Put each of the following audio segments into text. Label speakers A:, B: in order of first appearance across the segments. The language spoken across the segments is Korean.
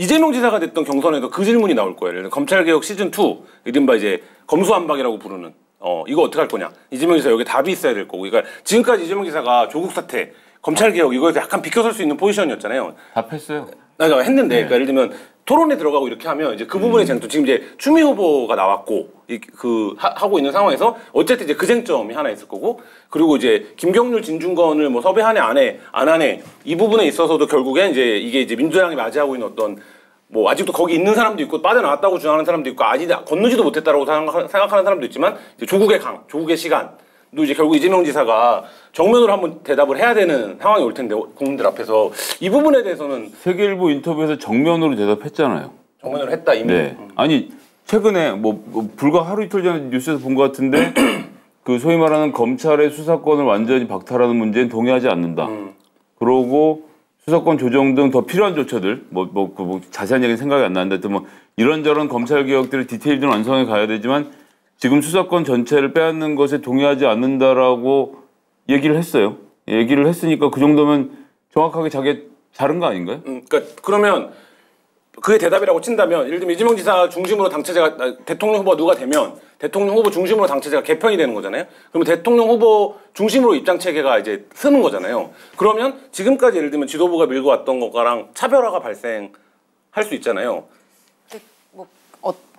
A: 이재명 지사가 됐던 경선에도 그 질문이 나올 거예요. 검찰개혁 시즌2, 이른바 이제 검수완박이라고 부르는 이거 어떻게 할 거냐. 이재명 지사 여기 답이 있어야 될 거고. 그러니까 지금까지 이재명 지사가 조국 사태, 검찰개혁 이거에서 약간 비켜설 수 있는 포지션이었잖아요.
B: 답했어요.
A: 그러니까 했는데, 그러니까 예를 들면 토론에 들어가고 이렇게 하면 이제 그 부분에 쟁점, 지금 이제 추미애 후보가 나왔고 하고 있는 상황에서 어쨌든 이제 그 쟁점이 하나 있을 거고, 그리고 이제 김경률 진중권을 뭐 섭외하네 안 하네 이 부분에 있어서도 결국엔 이제 이게 이제 민주당이 맞이하고 있는 어떤 뭐 아직도 거기 있는 사람도 있고 빠져나왔다고 주장하는 사람도 있고 아니다 건너지도 못했다라고 생각하는 사람도 있지만 이제 조국의 조국의 시간도 이제 결국 이재명 지사가 정면으로 한번 대답을 해야 되는 상황이 올 텐데 국민들 앞에서 이 부분에 대해서는
B: 세계일보 인터뷰에서 정면으로 대답했잖아요.
A: 정면으로 했다 이미.
B: 네. 아니 최근에 뭐 불과 하루 이틀 전에 뉴스에서 본 것 같은데 그 소위 말하는 검찰의 수사권을 완전히 박탈하는 문제는 동의하지 않는다. 그러고 수사권 조정 등 더 필요한 조처들 뭐 자세한 얘기는 생각이 안 나는데 뭐 이런저런 검찰 개혁들을 디테일든 완성해 가야 되지만 지금 수사권 전체를 빼앗는 것에 동의하지 않는다라고 얘기를 했어요. 얘기를 했으니까 그 정도면 정확하게 자기 자른 거 아닌가요?
A: 그러니까 그러면 그게 대답이라고 친다면 예를 들면 이재명 지사 중심으로 당체제가 대통령 후보가 누가 되면 대통령 후보 중심으로 당체제가 개편이 되는 거잖아요. 그러면 대통령 후보 중심으로 입장 체계가 이제 쓰는 거잖아요. 그러면 지금까지 예를 들면 지도부가 밀고 왔던 것과랑 차별화가 발생할 수 있잖아요.
C: 뭐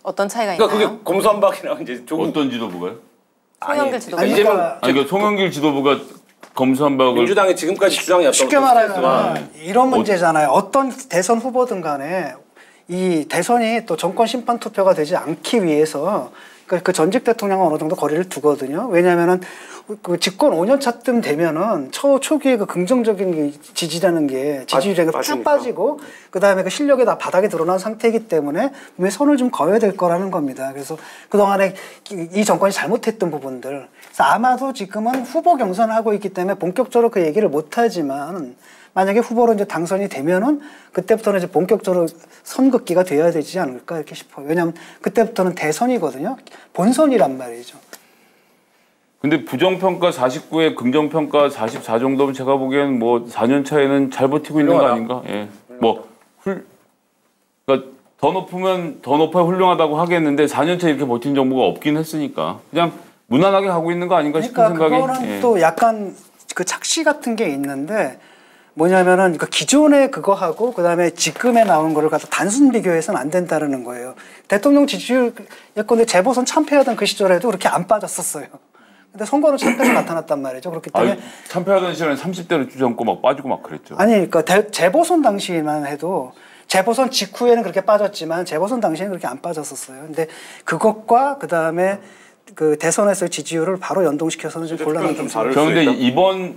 C: 어떤 차이가
A: 그러니까
C: 있나요?
A: 그게 검수완박이랑 이제 조금
B: 어떤 지도부가요?
C: 송영길 지도부.
B: 그러니까 송영길 지도부가 검수완박을
A: 민주당이 지금까지 주장해왔던
D: 쉽게 말하면 이런 문제잖아요. 어떤 대선 후보든 간에 이 대선이 또 정권 심판 투표가 되지 않기 위해서 그 전직 대통령과 어느 정도 거리를 두거든요. 왜냐하면은 그 집권 5년 차쯤 되면은 초기에 그 긍정적인 지지라는 게 지지율이 쭉 빠지고 그 다음에 그 실력이 다 바닥에 드러난 상태이기 때문에 왜 선을 좀 그어야 될 거라는 겁니다. 그래서 그 동안에 이 정권이 잘못했던 부분들. 그래서 아마도 지금은 후보 경선을 하고 있기 때문에 본격적으로 그 얘기를 못 하지만 만약에 후보로 이제 당선이 되면은 그때부터는 이제 본격적으로 선긋기가 돼야 되지 않을까 이렇게 싶어요. 왜냐하면 그때부터는 대선이거든요. 본선이란 말이죠.
B: 근데 부정평가 49에 긍정평가 44 정도면 제가 보기엔 뭐 4년 차에는 잘 버티고 있는 거 아닌가? 예. 뭐 그러니까 더 높으면 더 높아야 훌륭하다고 하겠는데 4년 차 이렇게 버틴 정보가 없긴 했으니까 그냥 무난하게 가고 있는 거 아닌가 싶은 생각이.
D: 그거는 또 약간 그 착시 같은 게 있는데 뭐냐면은 그 기존에 그거 하고 그다음에 지금에 나온 거를 갖다 단순 비교해서는 안 된다는 거예요. 대통령 지지율 예컨대 재보선 참패하던 그 시절에도 그렇게 안 빠졌었어요. 근데 선거는 참패가 나타났단 말이죠. 그렇기 때문에
B: 참패하던 시절에 30대로 주저앉고 막 빠지고 막 그랬죠.
D: 아니 그러니까 재보선 당시만 해도 재보선 직후에는 그렇게 빠졌지만 재보선 당시에는 그렇게 안 빠졌었어요. 근데 그것과 그다음에 그 대선에서의 지지율을 바로 연동시켜서는 좀 곤란한 좀 다를 수 있다.
B: 그런데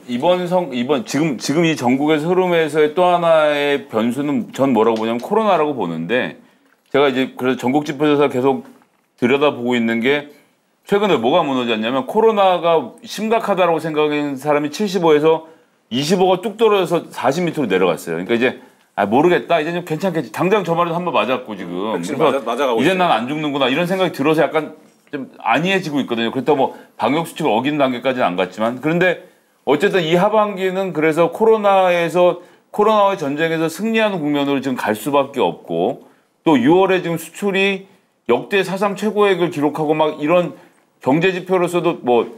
B: 이번 지금 이 전국에서 흐름에서의 또 하나의 변수는 전 뭐라고 보냐면 코로나라고 보는데 제가 이제 그래서 전국 지표조사 계속 들여다보고 있는 게 최근에 뭐가 무너졌냐면 코로나가 심각하다고 생각하는 사람이 75에서 25가 뚝 떨어져서 40 밑으로 내려갔어요. 그러니까 이제 모르겠다. 이제 좀 괜찮겠지. 당장 저 말에도 한번 맞았고 지금.
A: 맞아가고
B: 이제 난 안 죽는구나 이런 생각이 들어서 약간 좀 안이해지고 있거든요. 그렇다고 뭐 방역 수칙을 어기는 단계까지는 안 갔지만 그런데 어쨌든 이 하반기는 그래서 코로나와의 전쟁에서 승리하는 국면으로 지금 갈 수밖에 없고 또 6월에 지금 수출이 역대 사상 최고액을 기록하고 막 이런 경제 지표로서도 뭐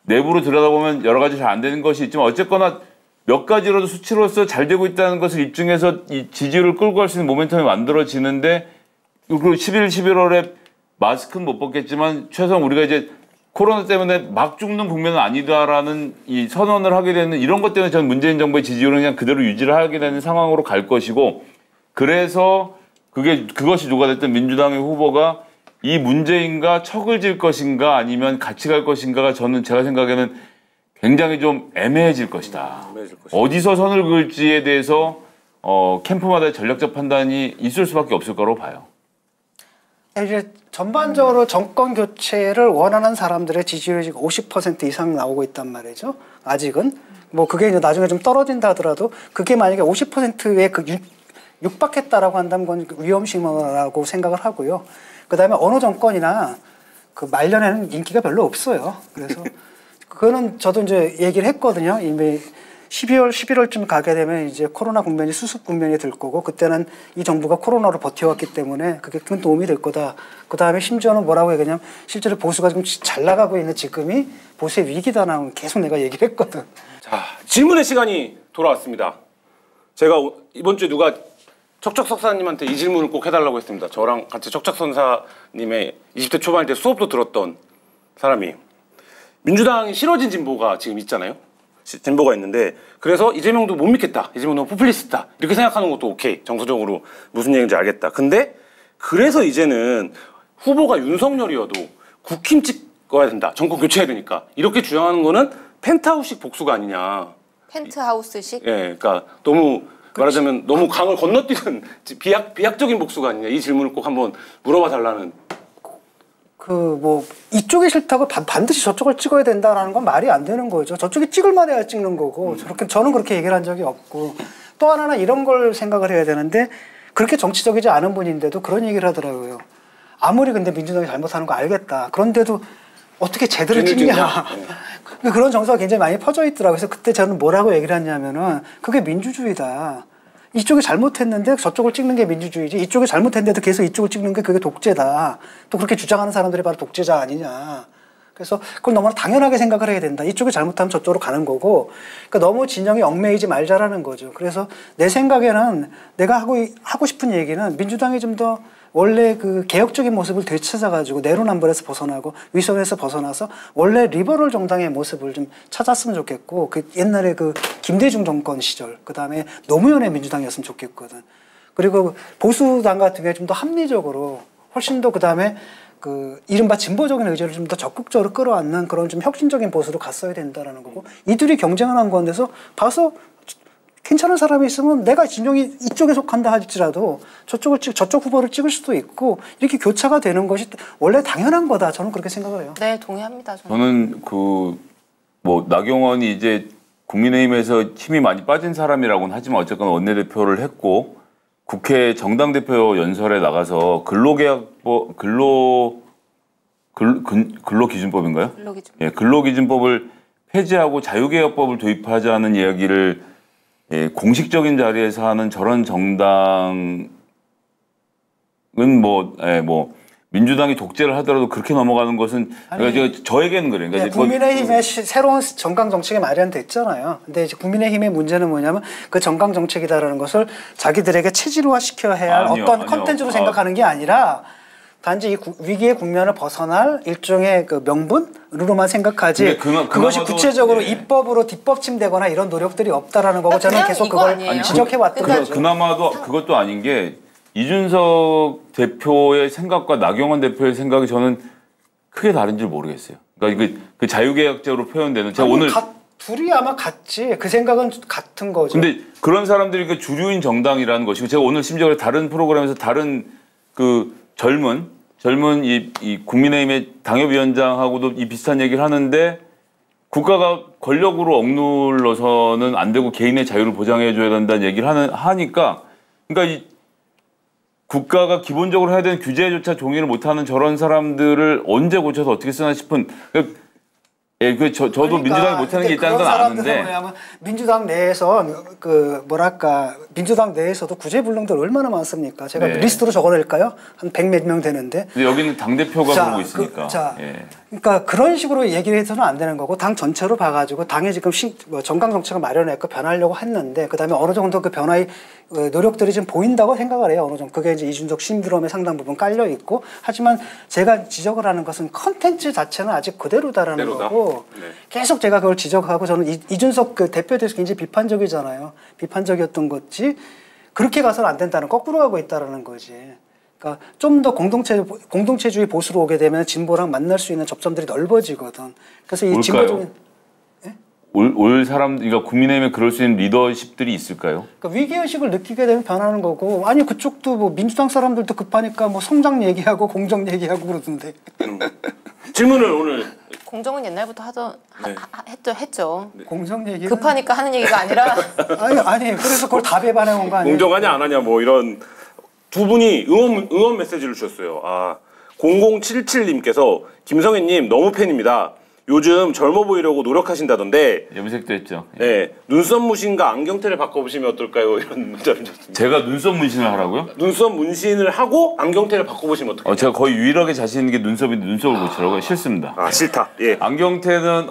B: 내부로 들여다보면 여러 가지 잘 안 되는 것이 있지만 어쨌거나 몇 가지로도 수치로서 잘 되고 있다는 것을 입증해서 이 지지율을 끌고 갈 수 있는 모멘텀이 만들어지는데 그리고 11월에 마스크는 못 벗겠지만 최소한 우리가 이제 코로나 때문에 막 죽는 국면은 아니다라는 이 선언을 하게 되는 이런 것 때문에 저는 문재인 정부의 지지율은 그냥 그대로 유지를 하게 되는 상황으로 갈 것이고 그래서 그것이 누가 됐든 민주당의 후보가 이 문재인과 척을 질 것인가 아니면 같이 갈 것인가가 제가 생각에는 굉장히 좀 애매해질 것이다. 어디서 선을 그을지에 대해서 캠프마다의 전략적 판단이 있을 수밖에 없을 거라고 봐요.
D: 이제 전반적으로 정권 교체를 원하는 사람들의 지지율이 지금 50% 이상 나오고 있단 말이죠. 아직은 뭐 그게 이제 나중에 좀 떨어진다 하더라도 그게 만약에 50%에 육박했다라고 한다면 그건 위험심이라고 생각을 하고요. 그다음에 어느 정권이나 그 말년에는 인기가 별로 없어요. 그래서 그거는 저도 이제 얘기를 했거든요. 이미 12월, 11월쯤 가게 되면 이제 코로나 국면이 수습 국면이 될 거고 그때는 이 정부가 코로나로 버텨왔기 때문에 그게 큰 도움이 될 거다. 그 다음에 심지어는 뭐라고 얘기하냐면 실제로 보수가 지금 잘 나가고 있는 지금이 보수의 위기다라고 계속 내가 얘기를 했거든.
A: 자, 질문의 시간이 돌아왔습니다. 제가 이번 주에 누가 척척석사님한테 이 질문을 꼭 해달라고 했습니다. 저랑 같이 척척선사님의 20대 초반일 때 수업도 들었던 사람이 민주당이 싫어진 진보가 지금 있잖아요. 진보가 있는데 그래서 이재명도 못 믿겠다. 이재명 너무 포퓰리스트다. 이렇게 생각하는 것도 오케이. 정서적으로 무슨 얘기인지 알겠다. 근데 그래서 이제는 후보가 윤석열이어도 국힘 찍어야 된다. 정권 교체해야 되니까. 이렇게 주장하는 거는 펜트하우스식 복수가 아니냐.
C: 펜트하우스식?
A: 예, 그러니까 너무 말하자면 너무 강을 건너뛰는 비약적인 복수가 아니냐. 이 질문을 꼭 한번 물어봐 달라는.
D: 뭐 이쪽이 싫다고 반드시 저쪽을 찍어야 된다라는 건 말이 안 되는 거죠. 저쪽이 찍을 만해야 찍는 거고 저는 그렇게 얘기를 한 적이 없고 또 하나는 이런 걸 생각을 해야 되는데 그렇게 정치적이지 않은 분인데도 그런 얘기를 하더라고요. 아무리 근데 민주당이 잘못하는 거 알겠다. 그런데도 어떻게 제대로 찍냐. 그런 정서가 굉장히 많이 퍼져 있더라고요. 그래서 그때 저는 뭐라고 얘기를 했냐면은 그게 민주주의다. 이쪽이 잘못했는데 저쪽을 찍는 게 민주주의지 이쪽이 잘못했는데도 계속 이쪽을 찍는 게 그게 독재다. 또 그렇게 주장하는 사람들이 바로 독재자 아니냐. 그래서 그걸 너무나 당연하게 생각을 해야 된다. 이쪽이 잘못하면 저쪽으로 가는 거고 그러니까 너무 진영이 얽매이지 말자라는 거죠. 그래서 내 생각에는 내가 하고 싶은 얘기는 민주당이 좀 더 원래 그 개혁적인 모습을 되찾아가지고 내로남불에서 벗어나고 위선에서 벗어나서 원래 리버럴 정당의 모습을 좀 찾았으면 좋겠고 그 옛날에 그 김대중 정권 시절 그 다음에 노무현의 민주당이었으면 좋겠거든. 그리고 보수당 같은 경우에 좀 더 합리적으로 훨씬 더 그 다음에 그 이른바 진보적인 의제를 좀 더 적극적으로 끌어안는 그런 좀 혁신적인 보수로 갔어야 된다라는 거고 이들이 경쟁하는 건데서 봐서 괜찮은 사람이 있으면 내가 진영이 이쪽에 속한다 할지라도 저쪽 후보를 찍을 수도 있고 이렇게 교차가 되는 것이 원래 당연한 거다. 저는 그렇게 생각을 해요.
C: 네, 동의합니다.
B: 저는 뭐 나경원이 이제 국민의힘에서 힘이 많이 빠진 사람이라고는 하지만 어쨌거나 원내대표를 했고 국회 정당대표 연설에 나가서 근로기준법인가요?
C: 근로기준법.
B: 예, 근로기준법을 폐지하고 자유개혁법을 도입하자는 이야기를 공식적인 자리에서 하는 저런 정당은 뭐 민주당이 독재를 하더라도 그렇게 넘어가는 것은 그러니까 저에게는 그래요. 그러니까
D: 국민의힘의 새로운 정강 정책이 마련됐잖아요. 근데 이제 국민의힘의 문제는 뭐냐면 그 정강 정책이다라는 것을 자기들에게 체질화 시켜야 할 어떤 컨텐츠로 생각하는 게 아니라 단지 이 위기의 국면을 벗어날 일종의 그 명분으로만 생각하지 그것이 구체적으로 입법으로 뒷받침되거나 이런 노력들이 없다라는 거고 저는 계속 그걸 지적해왔던 거죠.
B: 그나마도 그것도 아닌 게 이준석 대표의 생각과 나경원 대표의 생각이 저는 크게 다른 줄 모르겠어요. 그러니까 그 자유개혁적으로 표현되는 제가 오늘
D: 둘이 아마 같지. 그 생각은 같은 거죠.
B: 근데 그런 사람들이 그 주류인 정당이라는 것이고 제가 오늘 심지어 다른 프로그램에서 다른 그 젊은 이 국민의힘의 당협위원장하고도 이 비슷한 얘기를 하는데 국가가 권력으로 억눌러서는 안 되고 개인의 자유를 보장해 줘야 된다는 얘기를 하니까 그러니까 이 국가가 기본적으로 해야 되는 규제조차 종이를 못하는 저런 사람들을 언제 고쳐서 어떻게 쓰나 싶은 저도 그러니까, 민주당이 못하는 게 있다는 건 아는데
D: 민주당 내에서 민주당 내에서도 구제불능들 얼마나 많습니까? 제가 리스트로 적어낼까요? 한 100몇 명 되는데.
B: 근데 여기는 당대표가 그러고 있으니까.
D: 그러니까 그런 식으로 얘기를 해서는 안 되는 거고 당 전체로 봐가지고 당이 지금 정강 정책을 마련했고 변하려고 했는데 그다음에 어느 정도 그 변화의 노력들이 지금 보인다고 생각을 해요. 어느 정도 그게 이제 이준석 신드롬의 상당 부분 깔려 있고 하지만 제가 지적을 하는 것은 컨텐츠 자체는 아직 그대로다라는 거고 계속 제가 그걸 지적하고 저는 이준석 그 대표에 대해서 굉장히 비판적이잖아요. 비판적이었던 거지 그렇게 가서는 안 된다는 거꾸로 가고 있다라는 거지. 그러니까 좀 더 공동체주의 보수로 오게 되면 진보랑 만날 수 있는 접점들이 넓어지거든. 그래서 이 진보적인
B: 올 사람 그러니까 국민의힘에 그럴 수 있는 리더십들이 있을까요?
D: 그러니까 위기의식을 느끼게 되면 변하는 거고 아니 그쪽도 뭐 민주당 사람들도 급하니까 뭐 성장 얘기하고 공정 얘기하고 그러던데.
A: 질문을 오늘
C: 공정은 옛날부터 했죠.
D: 공정 얘기
C: 급하니까 하는 얘기가 아니라
D: 아니 그래서 그걸 다 배반해 온 거 아니에요?
A: 공정하냐 안 하냐 뭐 이런 두 분이 응원 메시지를 주셨어요. 0077님께서 김성애님 너무 팬입니다. 요즘 젊어 보이려고 노력하신다던데
B: 염색도 했죠.
A: 네, 눈썹 문신과 안경테를 바꿔보시면 어떨까요? 이런 문자를 주셨습니다.
B: 제가 눈썹 문신을 하라고요?
A: 눈썹 문신을 하고 안경테를 바꿔보시면 어떨까요?
B: 제가 거의 유일하게 자신 있는 게 눈썹인데 눈썹을 고치라고요? 싫습니다.
A: 아 싫다. 예.
B: 안경테는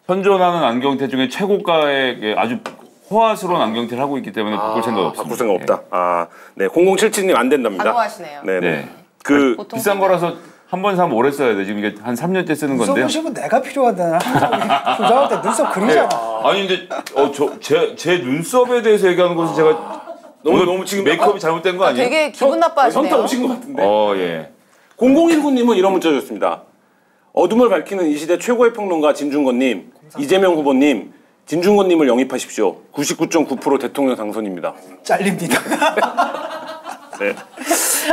B: 현존하는 안경테 중에 최고가의 아주 호화스러운 안경테를 하고 있기 때문에 바꿀 생각 없습니다.
A: 바꿀 생각 없다. 아, 네, 0077님 안 된답니다.
C: 단호하시네요.
A: 네,
B: 네.
A: 그
C: 보통
B: 비싼 거라서 한 번 사면 오래 써야 돼. 지금 이게 한 3년째 쓰는
D: 눈썹
B: 건데요.
D: 보시고 내가 필요하다. 부자할 때 눈썹 그리잖아.
B: 아니 근데 제 눈썹에 대해서 얘기하는 것은 제가
A: 너무 지금
B: 메이크업이 잘못된 거 아니에요?
C: 되게 기분 나빠하시네요.
A: 현타 오신 것 같은데.
B: 예.
A: 0019님은 이런 문자 주셨습니다. 어둠을 밝히는 이 시대 최고의 평론가 진중권님, 이재명 후보님, 진중권님을 영입하십시오. 99.9% 대통령 당선입니다.
D: 잘립니다.
A: 네.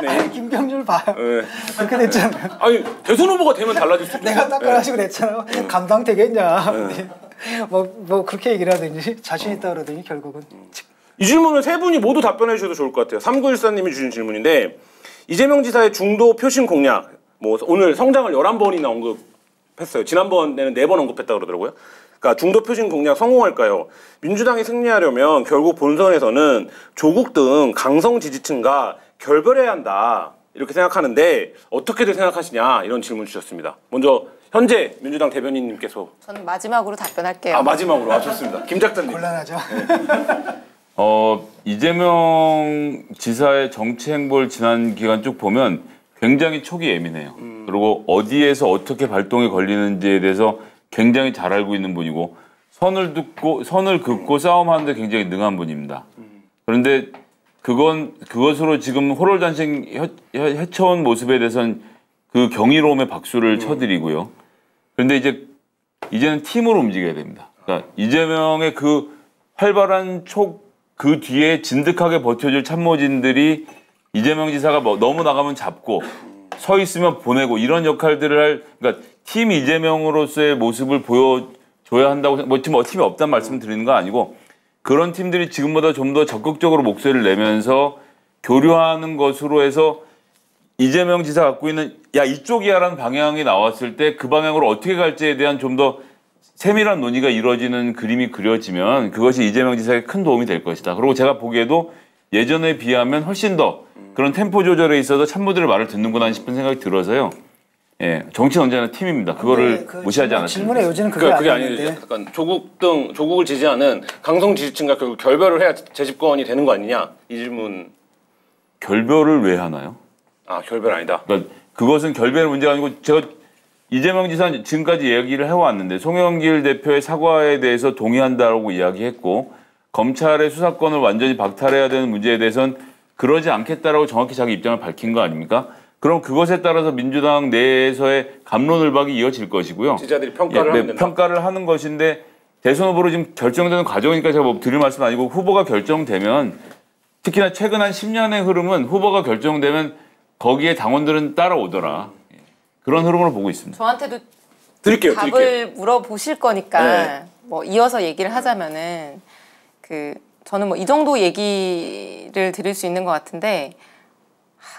D: 아니, 김병률 봐요.
A: 네.
D: 그렇게 됐잖아요.
A: 아니 대선 후보가 되면 달라질 수 있죠.
D: 내가 닦아가지고 그랬잖아요. 감당 되겠냐. 뭐 그렇게 얘기를 하더니 자신 있다 그러더니 결국은.
A: 이 질문을 세 분이 모두 답변해 주셔도 좋을 것 같아요. 3914님이 주신 질문인데 이재명 지사의 중도 표심 공약, 뭐 오늘 성장을 11번이나 언급했어요. 지난번에는 4번 언급했다고 그러더라고요. 그러니까 중도 표심 공약 성공할까요? 민주당이 승리하려면 결국 본선에서는 조국 등 강성 지지층과 결별해야 한다 이렇게 생각하는데 어떻게들 생각하시냐 이런 질문 주셨습니다. 먼저 현재 민주당 대변인님께서
C: 저는 마지막으로 답변할게요.
A: 아 마지막으로 좋습니다. 김 작가님.
D: 곤란하죠.
B: 이재명 지사의 정치 행보를 지난 기간 쭉 보면 굉장히 촉이 예민해요. 그리고 어디에서 어떻게 발동이 걸리는지에 대해서 굉장히 잘 알고 있는 분이고 선을 긋고 싸움하는데 굉장히 능한 분입니다. 그런데 그것으로 지금 호롤단신 헤쳐온 모습에 대해서는 그 경이로움에 박수를 쳐드리고요. 그런데 이제는 팀으로 움직여야 됩니다. 그러니까 이재명의 그 활발한 촉 그 뒤에 진득하게 버텨줄 참모진들이 이재명 지사가 너무 나가면 잡고 서 있으면 보내고 이런 역할들을 그러니까 팀 이재명으로서의 모습을 보여줘야 한다고 뭐 지금 팀이 없다는 말씀 드리는 거 아니고 그런 팀들이 지금보다 좀 더 적극적으로 목소리를 내면서 교류하는 것으로 해서 이재명 지사 갖고 있는 야 이쪽이야라는 방향이 나왔을 때 그 방향으로 어떻게 갈지에 대한 좀 더 세밀한 논의가 이루어지는 그림이 그려지면 그것이 이재명 지사에게 큰 도움이 될 것이다. 그리고 제가 보기에도 예전에 비하면 훨씬 더 그런 템포 조절에 있어서 참모들의 말을 듣는구나 싶은 생각이 들어서요. 예, 정치는 언제나 팀입니다. 그거를 무시하지 않았습니다.
D: 질문의 요지는
A: 그게
D: 그게
A: 아니에요.
D: 아닌데.
A: 약간 조국을 지지하는 강성 지지층과 결국 결별을 해야 재집권이 되는 거 아니냐 이 질문.
B: 결별을 왜 하나요?
A: 아 결별 아니다.
B: 그러니까 그것은 결별의 문제가 아니고 제가 이재명 지사는 지금까지 얘기를 해왔는데 송영길 대표의 사과에 대해서 동의한다고 이야기했고 검찰의 수사권을 완전히 박탈해야 되는 문제에 대해서는 그러지 않겠다라고 정확히 자기 입장을 밝힌 거 아닙니까? 그럼 그것에 따라서 민주당 내에서의 갑론을박이 이어질 것이고요.
A: 지지자들이 평가를 하면 된다.
B: 평가를 하는 것인데 대선 후보로 지금 결정되는 과정이니까 제가 뭐 드릴 말씀은 아니고 후보가 결정되면 특히나 최근 한 10년의 흐름은 후보가 결정되면 거기에 당원들은 따라오더라. 그런 흐름으로 보고 있습니다.
C: 저한테도
A: 드릴게요.
C: 답을 물어보실 거니까
A: 네.
C: 뭐 이어서 얘기를 하자면은 저는 뭐 이 정도 얘기를 드릴 수 있는 것 같은데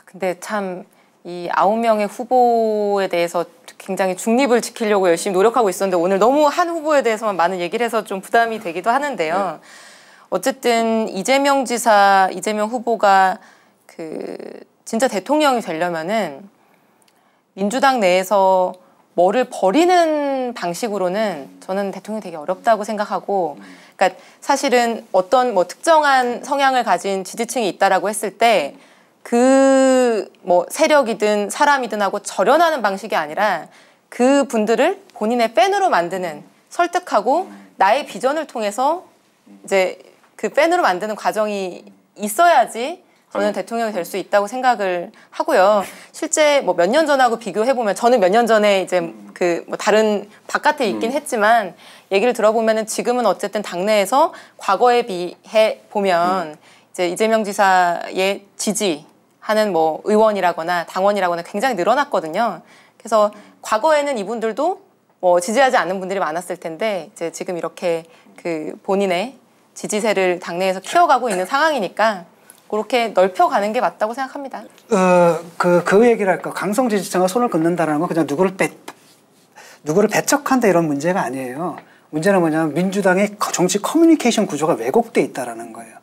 C: 근데 참 이 9명의 후보에 대해서 굉장히 중립을 지키려고 열심히 노력하고 있었는데 오늘 너무 한 후보에 대해서만 많은 얘기를 해서 좀 부담이 되기도 하는데요. 어쨌든 이재명 지사, 이재명 후보가 진짜 대통령이 되려면은 민주당 내에서 뭐를 버리는 방식으로는 저는 대통령이 되게 어렵다고 생각하고, 그러니까 사실은 어떤 뭐 특정한 성향을 가진 지지층이 있다라고 했을 때 그 뭐 세력이든 사람이든 하고 절연하는 방식이 아니라 그 분들을 본인의 팬으로 만드는, 설득하고 나의 비전을 통해서 이제 그 팬으로 만드는 과정이 있어야지 저는 대통령이 될 수 있다고 생각을 하고요. 실제 뭐 몇 년 전하고 비교해 보면 저는 몇 년 전에 이제 뭐 다른 바깥에 있긴 했지만 얘기를 들어보면은 지금은 어쨌든 당내에서 과거에 비해 보면 이제 이재명 지사의 지지하는 뭐 의원이라거나 당원이라거나 굉장히 늘어났거든요. 그래서 과거에는 이분들도 뭐 지지하지 않는 분들이 많았을 텐데 이제 지금 이렇게 본인의 지지세를 당내에서 키워가고 있는 상황이니까 그렇게 넓혀가는 게 맞다고 생각합니다.
D: 그 얘기를 할까? 강성 지지층과 손을 긋는다라는 건 그냥 누구를 누구를 배척한다 이런 문제가 아니에요. 문제는 뭐냐면 민주당의 정치 커뮤니케이션 구조가 왜곡돼 있다라는 거예요.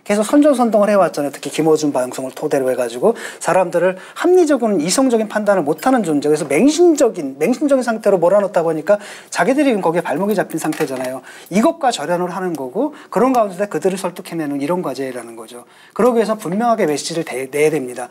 D: 계속 선전선동을 해왔잖아요. 특히 김어준 방송을 토대로 해가지고 사람들을 합리적인 이성적인 판단을 못하는 존재. 그래서 맹신적인 상태로 몰아넣다 보니까 자기들이 거기에 발목이 잡힌 상태잖아요. 이것과 절연을 하는 거고 그런 가운데 그들을 설득해내는 이런 과제라는 거죠. 그러기 위해서 분명하게 메시지를 내야 됩니다.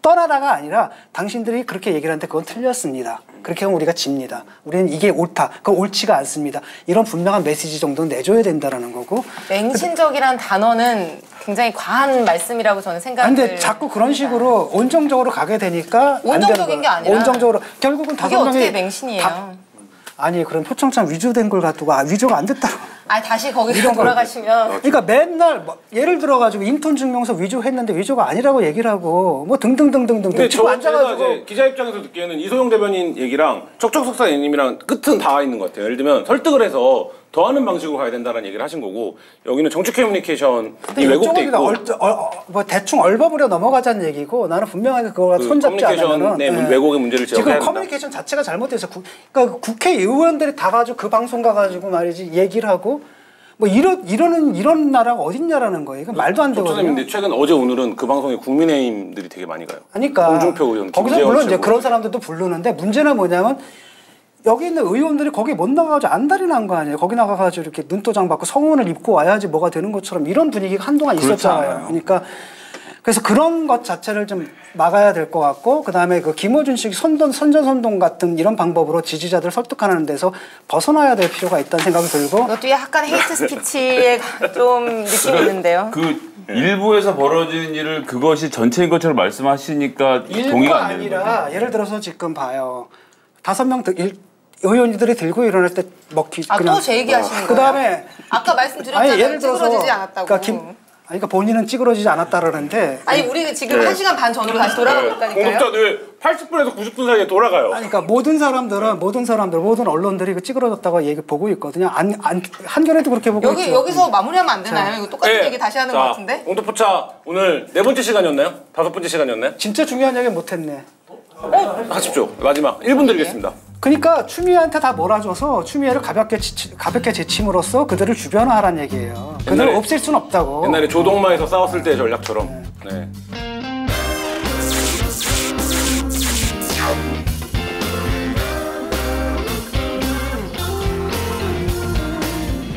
D: 떠나다가 아니라 당신들이 그렇게 얘기를 하는데 그건 틀렸습니다. 그렇게 하면 우리가 집니다. 우리는 이게 옳다. 그건 옳지가 않습니다. 이런 분명한 메시지 정도는 내줘야 된다는 거고.
C: 맹신적이란 단어는 굉장히 과한 말씀이라고 저는 생각을
D: 근데 자꾸 그런 식으로 온정적으로 가게 되니까
C: 온정적인 게 아니라
D: 온정적으로 결국은
C: 그게 어떻게 맹신이에요?
D: 아니 그럼 표창장 위조된 걸 갖두고 위조가 안 됐다고.
C: 다시 거기로 돌아가시면.
D: 그러니까 맨날 예를 들어가지고 인턴 증명서 위조했는데 위조가 아니라고 얘기를 하고 뭐 등등등등등.
A: 근데 제가 이제 기자 입장에서 듣기에는 이소영 대변인 얘기랑 척척석사님이랑 끝은 다 있는 것 같아요. 예를 들면 설득을 해서 더하는 방식으로 가야 된다는 얘기를 하신 거고 여기는 정치 커뮤니케이션이 왜곡돼 있고
D: 뭐 대충 얼버무려 넘어가자는 얘기고 나는 분명하게 그거가 손잡지 않으면은
A: 왜곡의 문제를 제가
D: 지금 커뮤니케이션 자체가 잘못돼서 그러니까 국회의원들이 다 가지고 그 방송 가가지고 말이지 얘기를 하고 뭐 이런 나라가 어딨냐라는 거예요. 이건 말도 안 되거든요.
A: 근데 최근 어제 오늘은 그 방송에 국민의힘들이 되게 많이 가요.
D: 그러니까
A: 홍준표 의원,
D: 거기서 물론 이제 그런 사람들도 부르는데 문제는 뭐냐면. 여기 있는 의원들이 거기 못 나가가지고 안달이 난 거 아니에요. 거기 나가가지고 이렇게 눈도장 받고 성운을 입고 와야지 뭐가 되는 것처럼 이런 분위기가 한동안 있었잖아요. 그러니까 그래서 그런 것 자체를 좀 막아야 될 것 같고 그다음에 그 김어준식 선전선동 같은 이런 방법으로 지지자들 설득하는 데서 벗어나야 될 필요가 있다는 생각이 들고
C: 이것도 약간 헤이트 스피치에 좀 느낌이 있는데요.
B: 일부에서 벌어진 일을 그것이 전체인 것처럼 말씀하시니까 동의가 안 되는 거예요.
D: 아니라 예를 들어서 지금 봐요. 5명 의원들이 들고 일어날 때 먹기
C: 또 제 얘기하시는 거예요?
D: 그다음에
C: 아까 말씀드렸잖아요.
D: 예를 들어서
C: 찌그러지지 않았다고.
D: 그러니까 본인은 찌그러지지 않았다라는데
C: 우리 지금 1시간 반 전으로 다시 돌아가고 있다니까요.
A: 공급자 늘 80분에서 90분 사이에 돌아가요.
D: 그러니까 모든 언론들이 찌그러졌다고 얘기 보고 있거든요. 한겨레도 그렇게 보고 있죠.
C: 여기서 마무리하면 안 되나요? 이거 똑같은 얘기 다시 하는 것 같은데.
A: 공도포차 오늘 4번째 시간이었나요? 5번째 시간이었나요?
D: 진짜 중요한 얘기 못했네.
A: 하십시오. 마지막 1분 드리겠습니다.
D: 그러니까 추미애한테 다 몰아줘서 추미애를 가볍게 제침으로써 그들을 주변화하라는 얘기예요. 그들을 없앨 수는 없다고.
A: 옛날에 조동마에서 싸웠을 때의 전략처럼. 네.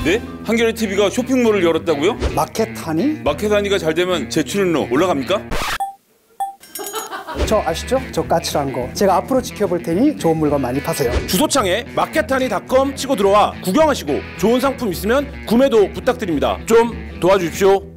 B: 네? 한겨레 TV가 쇼핑몰을 열었다고요?
D: 마켓하니?
B: 마켓하니가 잘 되면 제 출연료 올라갑니까?
D: 저 아시죠? 저 까칠한 거. 제가 앞으로 지켜볼 테니 좋은 물건 많이 파세요.
A: 주소창에 마켓하니.com 치고 들어와 구경하시고 좋은 상품 있으면 구매도 부탁드립니다. 좀 도와주십시오.